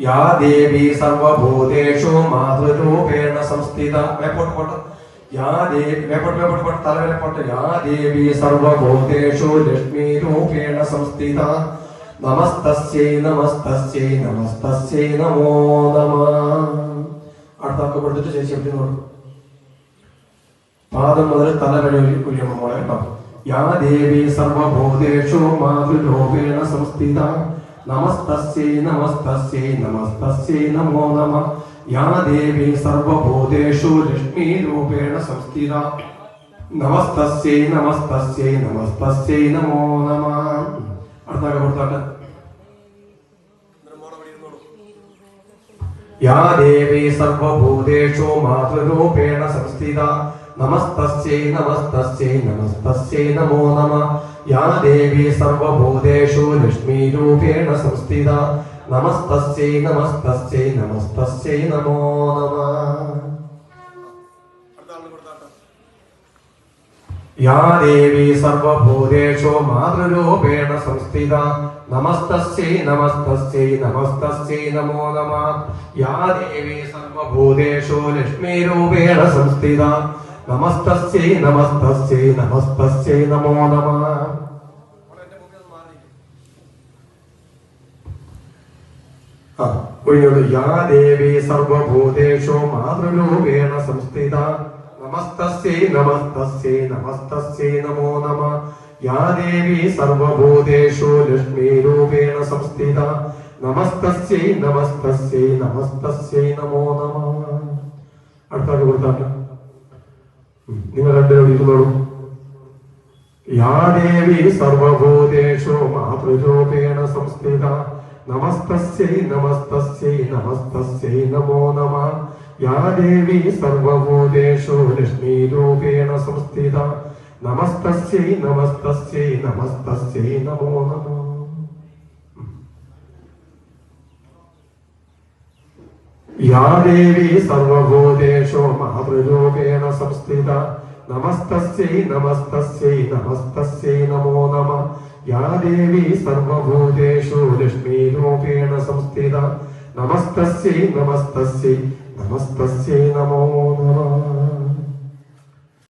या देवी सर्वभूतेषु मातृरूपेण संस्थिता या देवी सर्वभूतेषु लक्ष्मीरूपेण संस्थिता नमस्तस्यै नमस्तस्यै नमस्तस्यै नमो नमः. അടുത്തൊക്കെ കൊടുത്തിട്ട് ചേച്ചി എവിടെ നോക്കും. പാദം മുതൽ തല വരെ ഉയർന്നോളെ. യാ ദേവി സർവഭൂതേഷു മാതൃരൂപേണ സംസ്ഥിത നമസ്തസ്യൈ നമസ്തസ്യൈ നമസ്തസ്യൈ നമോ നമഃ. യാ ദേവി സർവഭൂതേഷു ലക്ഷ്മീരൂപേണ സംസ്ഥിത നമസ്തസ്യൈ നമസ്തസ്യൈ നമസ്തസ്യൈ നമോ നമഃ. അടുത്തൊക്കെ കൊടുത്തോട്ടെ. या देवी सर्वभूतेषु मातृरूपेण संस्थिता नमस्तस्यै नमस्तस्यै नमस्तस्यै नमो नमः. या देवी सर्वभूतेषु लक्ष्मीरूपेण संस्थिता नमस्तस्यै नमस्तस्यै नमस्तस्यै नमो नमः. या देवी सर्वभूतेषु मातृरूपेण संस्थिता नमस्तस्यै नमस्तस्यै नमस्तस्यै नमो नमः. या देवी सर्वभूतेषु लक्ष्मीरूपेण संस्थिता नमस्तस्यै नमस्तस्यै नमस्तस्यै नमो नमः. या देवी सर्वभूतेषु मातृरूपेण संस्थिता नमस्तस्यै नमस्तस्यै नमस्तस्यै नमो नमः. या देवी सर्वभूतेषु लक्ष्मीरूपेण संस्थिता नमस्तस्यै नमस्तस्यै नमस्तस्यै नमो नमः. അടുത്തൊക്കെ കൊടുത്താട്ടെ. നിങ്ങൾ രണ്ടുപേരും ഇരുന്നോളൂ. या देवी सर्वभूतेषु मातृरूपेण संस्थिता नमस्तस्यै नमस्तस्यै नमस्तस्यै नमो नमः. या देवी सर्वभूतेषु लक्ष्मीरूपेण संस्थिता नमस्तस्यै नमस्तस्यै नमस्तस्यै नमो नमः. या देवी सर्वभूतेषु मातृरूपेण संस्थिता नमस्तस्यै नमस्तस्यै नमस्तस्यै नमो नमः. या देवी सर्वभूतेषु लक्ष्मीरूपेण संस्थिता नमस्तस्यै नमस्तस्यै नमस्तस्यै नमो नमः.